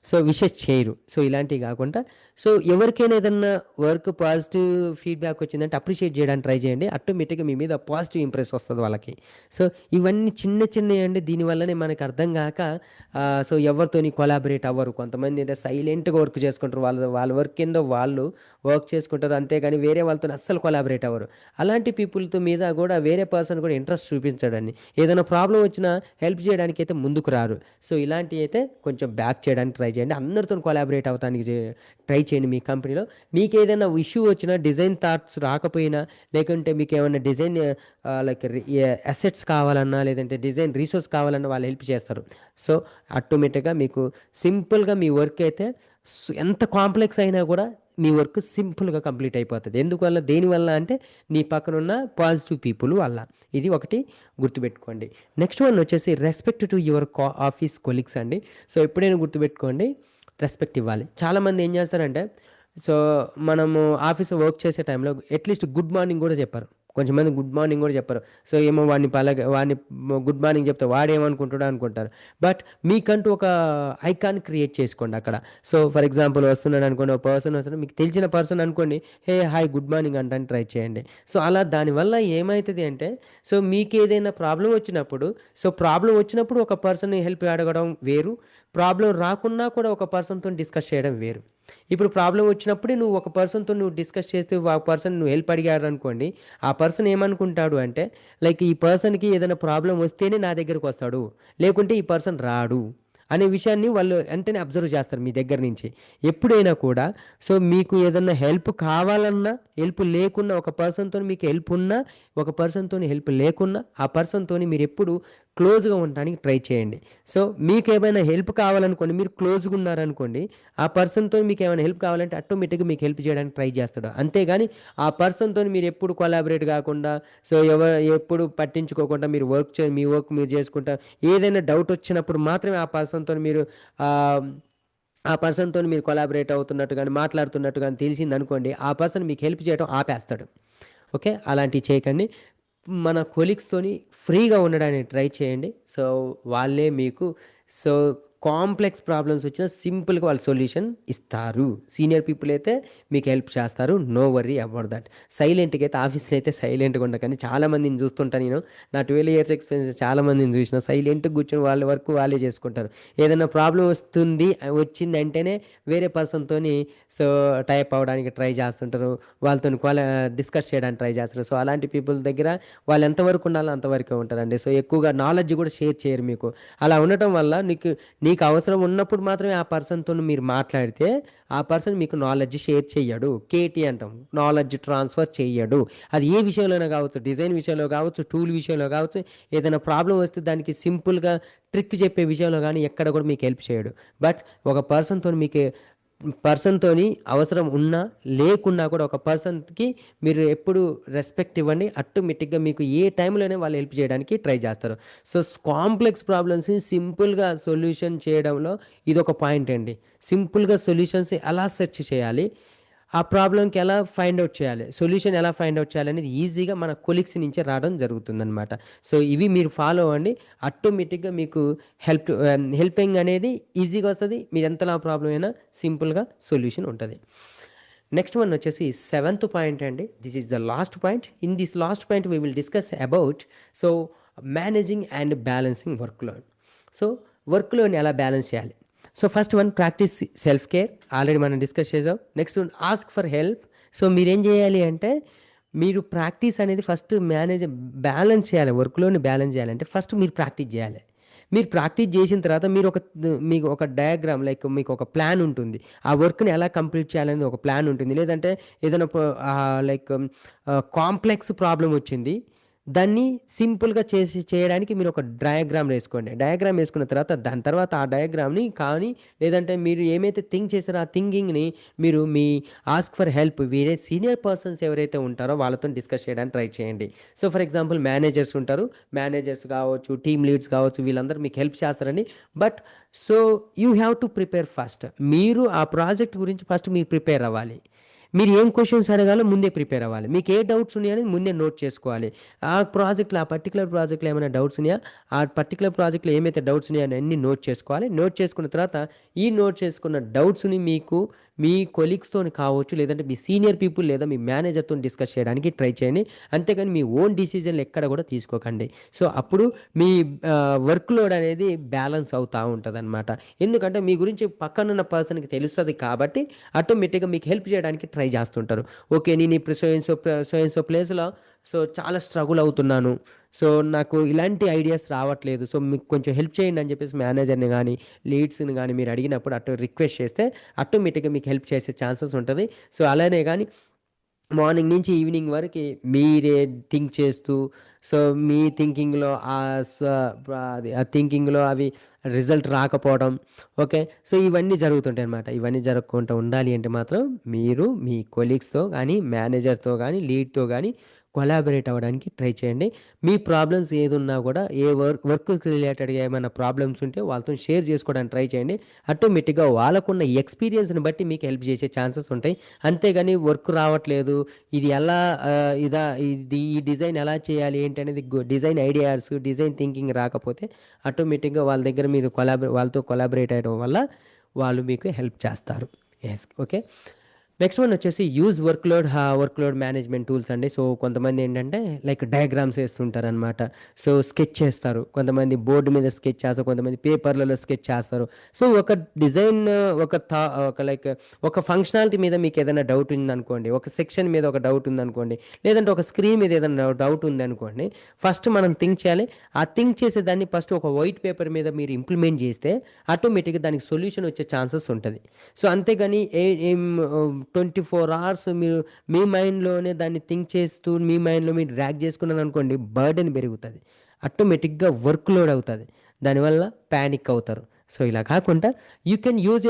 సో విషెస్ చేయరు. సో ఇలాంటివి కాకుండా సో ఎవరికైనా ఏదన్నా వర్క్ పాజిటివ్ ఫీడ్బ్యాక్ వచ్చిందంటే అప్రిషియేట్ చేయడానికి ట్రై చేయండి. ఆటోమేటిక్గా మీ మీద పాజిటివ్ ఇంప్రెస్ వస్తుంది వాళ్ళకి. సో ఇవన్నీ చిన్న చిన్నవి అండి. దీనివల్లనే మనకు అర్థం కాక సో ఎవరితోని కొలాబరేట్ అవ్వరు. కొంతమంది అయితే సైలెంట్గా వర్క్ చేసుకుంటారు, వాళ్ళ వర్క్ కింద వాళ్ళు వర్క్ చేసుకుంటారు, అంతేగాని వేరే వాళ్ళతో అస్సలు కొలాబరేట్ అవ్వరు. అలాంటి పీపుల్తో మీద కూడా వేరే పర్సన్ కూడా ఇంట్రెస్ట్ చూపించడండి. ఏదైనా ప్రాబ్లం వచ్చినా హెల్ప్ చేయడానికి అయితే ముందుకు రారు. సో ఇలాంటివి అయితే కొంచెం బ్యాక్ చేయడానికి ట్రై చేయండి. అందరితో కొలాబరేట్ అవ్వడానికి ట్రై చేయండి. మీ కంపెనీలో మీకు ఏదైనా ఇష్యూ వచ్చినా, డిజైన్ థాట్స్ రాకపోయినా, లేకుంటే మీకు ఏమైనా డిజైన్ లైక్ అసెట్స్ కావాలన్నా, లేదంటే డిజైన్ రీసోర్స్ కావాలన్నా వాళ్ళు హెల్ప్ చేస్తారు. సో ఆటోమేటిక్గా మీకు సింపుల్గా మీ వర్క్ అయితే ఎంత కాంప్లెక్స్ అయినా కూడా మీ వర్క్ సింపుల్గా కంప్లీట్ అయిపోతుంది. ఎందువల్ల దేనివల్ల అంటే నీ పక్కన ఉన్న పాజిటివ్ పీపుల్ వల్ల. ఇది ఒకటి గుర్తుపెట్టుకోండి. నెక్స్ట్ వన్ వచ్చేసి respect to your office colleagues అండి. సో ఎప్పుడైనా గుర్తుపెట్టుకోండి, రెస్పెక్ట్ ఇవ్వాలి. చాలామంది ఏం చేస్తారంటే సో మనము ఆఫీస్లో వర్క్ చేసే టైంలో అట్లీస్ట్ గుడ్ మార్నింగ్ కూడా చెప్పారు. కొంచెంమంది గుడ్ మార్నింగ్ కూడా చెప్పరు. సో ఏమో వాడిని గుడ్ మార్నింగ్ చెప్తే వాడేమనుకుంటాడో అనుకుంటారు. బట్ మీకంటూ ఒక ఐకాన్ క్రియేట్ చేసుకోండి అక్కడ. సో ఫర్ ఎగ్జాంపుల్ వస్తున్నాడు అనుకోండి, ఒక పర్సన్ వస్తున్నాడు, మీకు తెలిసిన పర్సన్ అనుకోండి, హే హాయ్ గుడ్ మార్నింగ్ అంటానికి ట్రై చేయండి. సో అలా దానివల్ల ఏమవుతుంది అంటే సో మీకు ఏదైనా ప్రాబ్లం వచ్చినప్పుడు, సో ప్రాబ్లం వచ్చినప్పుడు ఒక పర్సన్ హెల్ప్ అడగడం వేరు, ప్రాబ్లం రాకున్నా కూడా ఒక పర్సన్తో డిస్కస్ చేయడం వేరు. ఇప్పుడు ప్రాబ్లం వచ్చినప్పుడే నువ్వు ఒక పర్సన్తో డిస్కస్ చేస్తే ఆ పర్సన్ నువ్వు హెల్ప్ అడిగారు అనుకోండి, ఆ పర్సన్ ఏమనుకుంటాడు అంటే లైక్ ఈ పర్సన్కి ఏదైనా ప్రాబ్లం వస్తేనే నా దగ్గరకు వస్తాడు, లేకుంటే ఈ పర్సన్ రాడు అనే విషయాన్ని వాళ్ళు వెంటనే అబ్జర్వ్ చేస్తారు మీ దగ్గర నుంచి. ఎప్పుడైనా కూడా సో మీకు ఏదన్నా హెల్ప్ కావాలన్నా, హెల్ప్ లేకున్నా, ఒక పర్సన్తో మీకు హెల్ప్ ఉన్నా, ఒక పర్సన్తో హెల్ప్ లేకున్నా, ఆ పర్సన్తో మీరు ఎప్పుడు క్లోజ్గా ఉండడానికి ట్రై చేయండి. సో మీకు ఏమైనా హెల్ప్ కావాలనుకోండి, మీరు క్లోజ్గా ఉన్నారనుకోండి, ఆ పర్సన్తో మీకు ఏమైనా హెల్ప్ కావాలంటే ఆటోమేటిక్గా మీకు హెల్ప్ చేయడానికి ట్రై చేస్తాడు. అంతేగాని ఆ పర్సన్తో మీరు ఎప్పుడు కొలాబరేట్ కాకుండా, సో ఎప్పుడు పట్టించుకోకుండా మీ వర్క్ మీరు చేసుకుంటా, ఏదైనా డౌట్ వచ్చినప్పుడు మాత్రమే ఆ పర్సన్తో మీరు కొలాబరేట్ అవుతున్నట్టు కానీ మాట్లాడుతున్నట్టు కానీ తెలిసింది అనుకోండి, ఆ పర్సన్ మీకు హెల్ప్ చేయడం ఆపేస్తాడు. ఓకే, అలాంటివి చేయకండి. మన కొలీగ్స్తోని ఫ్రీగా ఉండడానికి ట్రై చేయండి. సో వాళ్ళే మీకు సో కాంప్లెక్స్ ప్రాబ్లమ్స్ వచ్చినా సింపుల్గా వాళ్ళు సొల్యూషన్ ఇస్తారు. సీనియర్ పీపుల్ అయితే మీకు హెల్ప్ చేస్తారు. No worry about that. సైలెంట్గా అయితే ఆఫీస్లో అయితే సైలెంట్గా ఉండకండి. చాలామందిని చూస్తుంటాను నేను. నా 12 ఇయర్స్ ఎక్స్పీరియన్స్ చాలామందిని చూసిన సైలెంట్గా కూర్చొని వాళ్ళ వర్క్ వాళ్ళే చేసుకుంటారు. ఏదైనా ప్రాబ్లం వచ్చిందంటేనే వేరే పర్సన్తోని సో టైప్ అవ్వడానికి ట్రై చేస్తుంటారు. వాళ్ళతో డిస్కస్ చేయడానికి ట్రై చేస్తారు. సో అలాంటి పీపుల్ దగ్గర వాళ్ళు ఎంతవరకు ఉండాలో అంతవరకే ఉంటారండి. సో ఎక్కువగా నాలెడ్జ్ కూడా షేర్ చేయరు మీకు. అలా ఉండటం వల్ల నీకు అవసరం ఉన్నప్పుడు మాత్రమే ఆ పర్సన్తో మీరు మాట్లాడితే ఆ పర్సన్ మీకు నాలెడ్జ్ షేర్ చెయ్యడు. కేటీ అంటాం, నాలెడ్జ్ ట్రాన్స్ఫర్ చెయ్యడు. అది ఏ విషయంలోనే కావచ్చు, డిజైన్ విషయంలో కావచ్చు, టూల్ విషయంలో కావచ్చు, ఏదైనా ప్రాబ్లం వస్తే దానికి సింపుల్గా ట్రిక్ చెప్పే విషయంలో కానీ ఎక్కడ కూడా మీకు హెల్ప్ చేయడు. బట్ ఒక పర్సన్తోని అవసరం ఉన్నా లేకున్నా కూడా ఒక పర్సన్కి మీరు ఎప్పుడు రెస్పెక్ట్ ఇవ్వండి. ఆటోమేటిక్గా మీకు ఏ టైంలోనే వాళ్ళు హెల్ప్ చేయడానికి ట్రై చేస్తారు. సో కాంప్లెక్స్ ప్రాబ్లమ్స్ని సింపుల్గా సొల్యూషన్ చేయడంలో ఇదొక పాయింట్ అండి. సింపుల్గా సొల్యూషన్స్ ఎలా సెర్చ్ చేయాలి, ఆ ప్రాబ్లంకి ఎలా ఫైండ్ అవుట్ చేయాలి, సొల్యూషన్ ఎలా ఫైండ్ అవుట్ చేయాలనేది ఈజీగా మన కొలీగ్స్ నుంచే రావడం జరుగుతుందనమాట. సో ఇవి మీరు ఫాలో అవ్వండి. ఆటోమేటిక్గా మీకు హెల్పింగ్ అనేది ఈజీగా వస్తుంది. మీరు ఎంతలా ప్రాబ్లం అయినా సింపుల్గా సొల్యూషన్ ఉంటుంది. నెక్స్ట్ వన్ వచ్చేసి సెవెంత్ పాయింట్ అండి. This is the last point. In this last point we will discuss about so managing and balancing workload. So work లోడ్ని ఎలా బ్యాలెన్స్ చేయాలి. So first one, practice self care. Already మనం discuss చేసాం. Next one, ask for help. So మీరేం చేయాలి అంటే మీరు practice అనేది ఫస్ట్ బ్యాలెన్స్ చేయాలి. వర్క్లోని బ్యాలెన్స్ చేయాలంటే ఫస్ట్ మీరు ప్రాక్టీస్ చేయాలి. మీరు ప్రాక్టీస్ చేసిన తర్వాత మీకు ఒక డయాగ్రామ్ లైక్ మీకు ఒక ప్లాన్ ఉంటుంది. ఆ వర్క్ని ఎలా కంప్లీట్ చేయాలనేది ఒక ప్లాన్ ఉంటుంది. లేదంటే ఏదైనా లైక్ కాంప్లెక్స్ ప్రాబ్లం వచ్చింది, దాన్ని సింపుల్గా చేయడానికి మీరు ఒక డయాగ్రామ్ వేసుకోండి. డయాగ్రామ్ వేసుకున్న తర్వాత దాని తర్వాత ఆ డయాగ్రామ్ని కానీ లేదంటే మీరు ఏమైతే థింక్ చేశారో ఆ థింకింగ్ని మీరు మీ ఆస్క్ ఫర్ హెల్ప్ వేరే సీనియర్ పర్సన్స్ ఎవరైతే ఉంటారో వాళ్ళతో డిస్కస్ చేయడానికి ట్రై చేయండి. సో ఫర్ ఎగ్జాంపుల్ మేనేజర్స్ ఉంటారు, మేనేజర్స్ కావచ్చు, టీమ్ లీడ్స్ కావచ్చు, వీళ్ళందరూ మీకు హెల్ప్ చేస్తారండి. But so you have to prepare first. మీరు ఆ ప్రాజెక్ట్ గురించి ఫస్ట్ మీరు ప్రిపేర్ అవ్వాలి. మీరు ఏం క్వశ్చన్స్ అడగాలో ముందే ప్రిపేర్ అవ్వాలి. మీకు ఏ డౌట్స్ ఉన్నాయని ముందే నోట్ చేసుకోవాలి. ఆ పర్టికులర్ ప్రాజెక్ట్లో ఏమైనా డౌట్స్ ఉన్నాయా, ఆ పర్టికులర్ ప్రాజెక్ట్లో ఏమైతే డౌట్స్ ఉన్నాయో అన్నీ నోట్ చేసుకోవాలి. నోట్ చేసుకున్న తర్వాత ఈ నోట్ చేసుకున్న డౌట్స్ని మీ కొలీగ్స్తో కావచ్చు, లేదంటే మీ సీనియర్ పీపుల్ లేదా మీ మేనేజర్తో డిస్కస్ చేయడానికి ట్రై చేయండి. అంతేగాని మీ ఓన్ డిసిజన్లు ఎక్కడ కూడా తీసుకోకండి. సో అప్పుడు మీ వర్క్ లోడ్ అనేది బ్యాలెన్స్ అవుతూ ఉంటుంది అనమాట. ఎందుకంటే మీ గురించి పక్కనున్న పర్సన్కి తెలుస్తుంది కాబట్టి ఆటోమేటిక్గా మీకు హెల్ప్ చేయడానికి ట్రై చేస్తుంటారు. ఓకే, నేను ఇప్పుడు సో ప్లేస్లో సో చాలా స్ట్రగుల్ అవుతున్నాను, సో నాకు ఇలాంటి ఐడియాస్ రావట్లేదు, సో మీకు కొంచెం హెల్ప్ చేయండి అని చెప్పేసి మేనేజర్ని కానీ లీడ్స్ని కానీ మీరు అడిగినప్పుడు రిక్వెస్ట్ చేస్తే ఆటోమేటిక్గా మీకు హెల్ప్ చేసే ఛాన్సెస్ ఉంటుంది. సో అలానే కానీ మార్నింగ్ నుంచి ఈవినింగ్ వరకు మీరే థింక్ చేస్తూ సో మీ థింకింగ్లో ఆ థింకింగ్లో అవి రిజల్ట్ రాకపోవడం, ఓకే, సో ఇవన్నీ జరుగుతుంటాయి అనమాట. ఇవన్నీ జరగకుండా ఉండాలి అంటే మాత్రం మీరు మీ కొలీగ్స్తో కానీ మేనేజర్తో కానీ లీడ్తో కానీ కొలాబరేట్ అవ్వడానికి ట్రై చేయండి. మీ ప్రాబ్లమ్స్ ఏదున్నా కూడా వర్క్ రిలేటెడ్గా ఏమైనా ప్రాబ్లమ్స్ ఉంటే వాళ్ళతో షేర్ చేసుకోవడానికి ట్రై చేయండి. ఆటోమేటిక్గా వాళ్ళకున్న ఎక్స్పీరియన్స్ని బట్టి మీకు హెల్ప్ చేసే ఛాన్సెస్ ఉంటాయి. అంతేగాని వర్క్ రావట్లేదు, ఇది ఎలా ఈ డిజైన్ ఎలా చేయాలి ఏంటి అనేది డిజైన్ ఐడియాస్, డిజైన్ థింకింగ్ రాకపోతే ఆటోమేటిక్గా వాళ్ళ దగ్గర మీరు వాళ్ళతో కొలాబరేట్ అయ్యడం వల్ల వాళ్ళు మీకు హెల్ప్ చేస్తారు. Yes, okay. నెక్స్ట్ వన్ వచ్చేసి use work load management tools అండి. సో కొంతమంది ఏంటంటే లైక్ డయాగ్రామ్స్ వేస్తుంటారనమాట. సో స్కెచ్ చేస్తారు, కొంతమంది బోర్డు మీద స్కెచ్ చేస్తారు, కొంతమంది పేపర్లలో స్కెచ్ చేస్తారు. సో ఒక డిజైన్ ఒక ఫంక్షనాలిటీ మీద మీకు ఏదైనా డౌట్ ఉందనుకోండి, ఒక సెక్షన్ మీద ఒక డౌట్ ఉందనుకోండి, లేదంటే ఒక స్క్రీన్ మీద ఏదైనా డౌట్ ఉందనుకోండి, ఫస్ట్ మనం థింక్ చేయాలి. ఆ థింక్ చేసేదాన్ని ఫస్ట్ ఒక వైట్ పేపర్ మీద మీరు ఇంప్లిమెంట్ చేస్తే ఆటోమేటిక్గా దానికి సొల్యూషన్ వచ్చే ఛాన్సెస్ ఉంటుంది. సో అంతేగాని 24 hours మీరు మీ మైండ్లోనే దాన్ని థింక్ చేస్తూ మీ మైండ్లో మీరు డ్రాగ్ చేసుకున్నాను అనుకోండి, బర్డెన్ పెరుగుతుంది, ఆటోమేటిక్గా వర్క్ లోడ్ అవుతుంది, దానివల్ల ప్యానిక్ అవుతారు. సో ఇలా కాకుండా you can use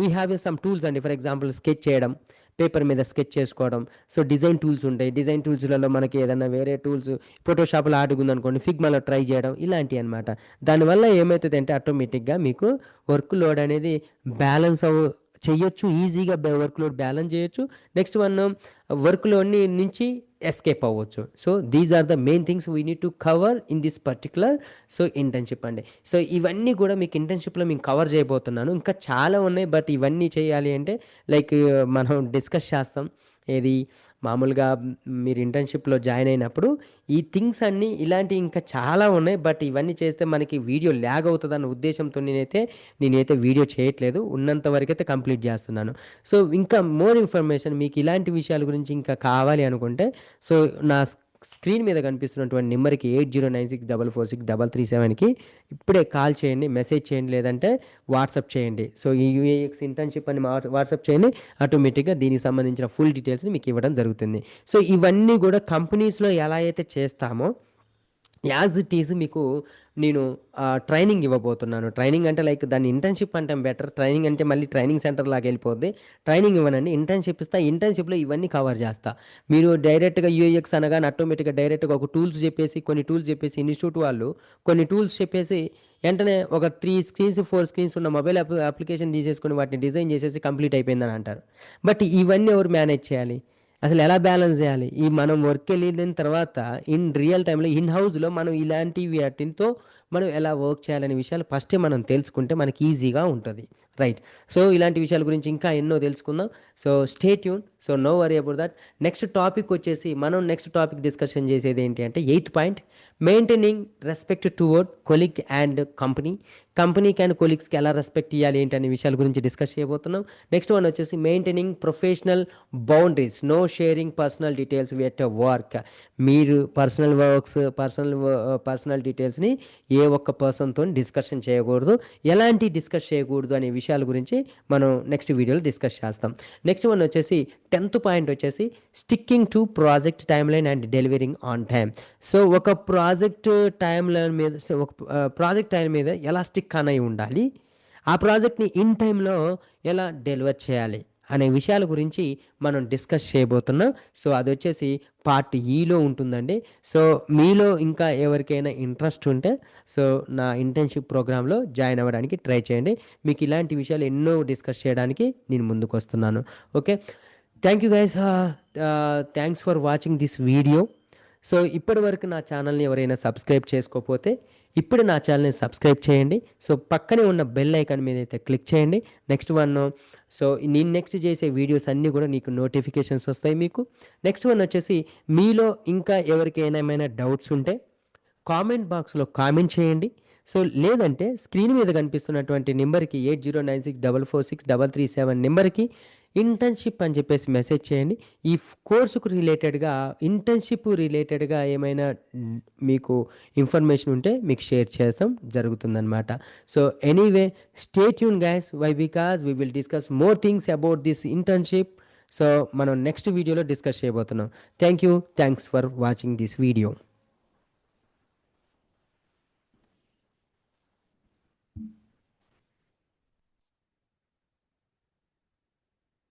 we have some tools అండి. ఫర్ ఎగ్జాంపుల్ స్కెచ్ చేయడం, పేపర్ మీద స్కెచ్ చేసుకోవడం. సో డిజైన్ టూల్స్ ఉంటాయి. డిజైన్ టూల్స్లలో మనకి ఏదైనా వేరే టూల్స్ ఫోటోషాప్లో ఉందనుకోండి, ఫిగ్మాలో ట్రై చేయడం, ఇలాంటివి అనమాట. దానివల్ల ఏమవుతుంది అంటే ఆటోమేటిక్గా మీకు వర్క్ లోడ్ అనేది బ్యాలెన్స్ చెయ్యొచ్చు, ఈజీగా వర్క్ లోడ్ బ్యాలెన్స్ చేయొచ్చు. నెక్స్ట్ వన్, వర్క్ లోడ్ని నుంచి ఎస్కేప్ అవ్వచ్చు. So these are the main things we need to cover in this particular so internship అండి. సో ఇవన్నీ గూడా మీకు ఇంటర్న్‌షిప్‌లో మేము కవర్ చేయబోతున్నాను. ఇంకా చాలా ఉన్నాయి. బట్ ఇవన్నీ చేయాలి అంటే లైక్ మనం డిస్కస్ చేస్తాం. ఏది మామూలుగా మీరు ఇంటర్న్‌షిప్‌లో జాయిన్ అయినప్పుడు ఈ థింగ్స్ అన్నీ ఇలాంటివి ఇంకా చాలా ఉన్నాయి. బట్ ఇవన్నీ చేస్తే మనకి వీడియో ల్యాగ్ అవుతదన్న ఉద్దేశ్యంతో నేనైతే వీడియో చేయట్లేదు. ఉన్నంత వరకైతే కంప్లీట్ చేస్తున్నాను. సో ఇంకా మోర్ ఇన్ఫర్మేషన్ మీకు ఇలాంటి విషయాల గురించి ఇంకా కావాలి అనుకుంటే సో నా స్క్రీన్ మీద కనిపిస్తున్నటువంటి నెంబర్కి 8096446337కి ఇప్పుడే కాల్ చేయండి, మెసేజ్ చేయండి, లేదంటే వాట్సాప్ చేయండి. సో ఈ యూఏఎక్స్ ఇంటర్న్‌షిప్ అని వాట్సాప్ చేయండి. ఆటోమేటిక్‌గా దీనికి సంబంధించిన ఫుల్ డీటెయిల్స్‌ని మీకు ఇవ్వడం జరుగుతుంది. సో ఇవన్నీ కూడా కంపెనీస్‌లో ఎలా అయితే చేస్తామో యాజ్ ఇట్ ఈజ్ మీకు నేను ట్రైనింగ్ ఇవ్వబోతున్నాను. ట్రైనింగ్ అంటే లైక్ దాన్ని ఇంటర్న్‌షిప్ అంటాం బెటర్. ట్రైనింగ్ అంటే మళ్ళీ ట్రైనింగ్ సెంటర్ లాగా వెళ్ళిపోద్ది. ట్రైనింగ్ ఇవ్వనండి. ఇంటర్న్‌షిప్ ఇస్తా. ఇంటర్న్‌షిప్‌లో ఇవన్నీ కవర్ చేస్తా. మీరు డైరెక్ట్‌గా యూఎక్స్ అనగానే ఆటోమేటిక్‌గా డైరెక్ట్‌గా ఒక టూల్స్ చెప్పేసి కొన్ని టూల్స్ చెప్పేసి ఇన్‌స్టిట్యూట్ వాళ్ళు కొన్ని టూల్స్ చెప్పేసి వెంటనే ఒక 3 స్క్రీన్స్, 4 స్క్రీన్స్ ఉన్న మొబైల్ అప్లికేషన్ తీసేసుకొని వాటిని డిజైన్ చేసేసి కంప్లీట్ అయిపోయిందని అంటారు. బట్ ఇవన్నీ ఎవరు మేనేజ్ చేయాలి? అసలు ఎలా బ్యాలెన్స్ చేయాలి? ఈ మనం వర్క్ వెళ్ళిన తర్వాత ఇన్ రియల్ టైమ్‌లో ఇన్ హౌస్‌లో మనం ఇలాంటి వాటితో మనం ఎలా వర్క్ చేయాలనే విషయాలు ఫస్టే మనం తెలుసుకుంటే మనకి ఈజీగా ఉంటది. రైట్. సో ఇలాంటి విషయాల గురించి ఇంకా ఎన్నో తెలుసుకుందాం. So stay tune. So no worry about that. Next topic వచ్చేసి మనం నెక్స్ట్ టాపిక్ డిస్కషన్ చేసేది ఏంటి అంటే eighth point maintaining respect toward colleague and company. కంపెనీకి అండ్ కొలీగ్స్‌కి ఎలా రెస్పెక్ట్ ఇయ్యాలి ఏంటి అనే విషయాల గురించి డిస్కస్ చేయబోతున్నాం. నెక్స్ట్ వన్ వచ్చేసి maintaining professional boundaries. No sharing personal details at work. మీరు పర్సనల్ డీటెయిల్స్‌ని ఏ ఒక్క పర్సన్‌తోని డిస్కషన్ చేయకూడదు. ఎలాంటి డిస్కస్ చేయకూడదు అనే విషయాల గురించి మనం నెక్స్ట్ వీడియోలో డిస్కస్ చేస్తాం. నెక్స్ట్ వన్ వచ్చేసి 10th పాయింట్ వచ్చేసి sticking to project timeline and delivering on time. So ఒక ప్రాజెక్ట్ టైం మీద ఎలా స్టిక్ అనయి ఉండాలి, ఆ ప్రాజెక్ట్ని ఇన్ టైంలో ఎలా డెలివర్ చేయాలి అనే విషయాల గురించి మనం డిస్కస్ చేయబోతున్నాం. సో అది వచ్చేసి పార్ట్ ఈలో ఉంటుందండి. సో మీలో ఇంకా ఎవరికైనా ఇంట్రెస్ట్ ఉంటే సో నా ఇంటర్న్షిప్ ప్రోగ్రాంలో జాయిన్ అవ్వడానికి ట్రై చేయండి. మీకు ఇలాంటి విషయాలు ఎన్నో డిస్కస్ చేయడానికి నేను ముందుకు వస్తున్నాను. Okay, thank you guys. Thanks for watching this video. So ఇప్పటి వరకు నా ఛానల్ని ఎవరైనా సబ్స్క్రైబ్ చేసుకోకపోతే ఇప్పుడు నా ఛానల్ని సబ్స్క్రైబ్ చేయండి. సో పక్కనే ఉన్న బెల్ ఐకాన్ మీద అయితే క్లిక్ చేయండి. నెక్స్ట్ వన్ సో నేను నెక్స్ట్ చేసే వీడియోస్ అన్నీ కూడా నీకు నోటిఫికేషన్స్ వస్తాయి మీకు. నెక్స్ట్ వన్ వచ్చేసి మీలో ఇంకా ఎవరికైనా ఏమైనా డౌట్స్ ఉంటే కామెంట్ బాక్స్లో కామెంట్ చేయండి. సో లేదంటే స్క్రీన్ మీద కనిపిస్తున్నటువంటి నెంబర్కి 8096446337 నెంబర్కి ఇంటర్న్షిప్ అని చెప్పేసి మెసేజ్ చేయండి. ఈ కోర్సుకు ఇంటర్న్షిప్ రిలేటెడ్గా ఏమైనా మీకు ఇన్ఫర్మేషన్ ఉంటే మీకు షేర్ చేస్తాం జరుగుతుందన్నమాట. So anyway stay tune guys. Why because we will discuss more things about this internship. So మనం నెక్స్ట్ వీడియోలో డిస్కస్ చేయబోతున్నాం. Thank you. Thanks for watching this video.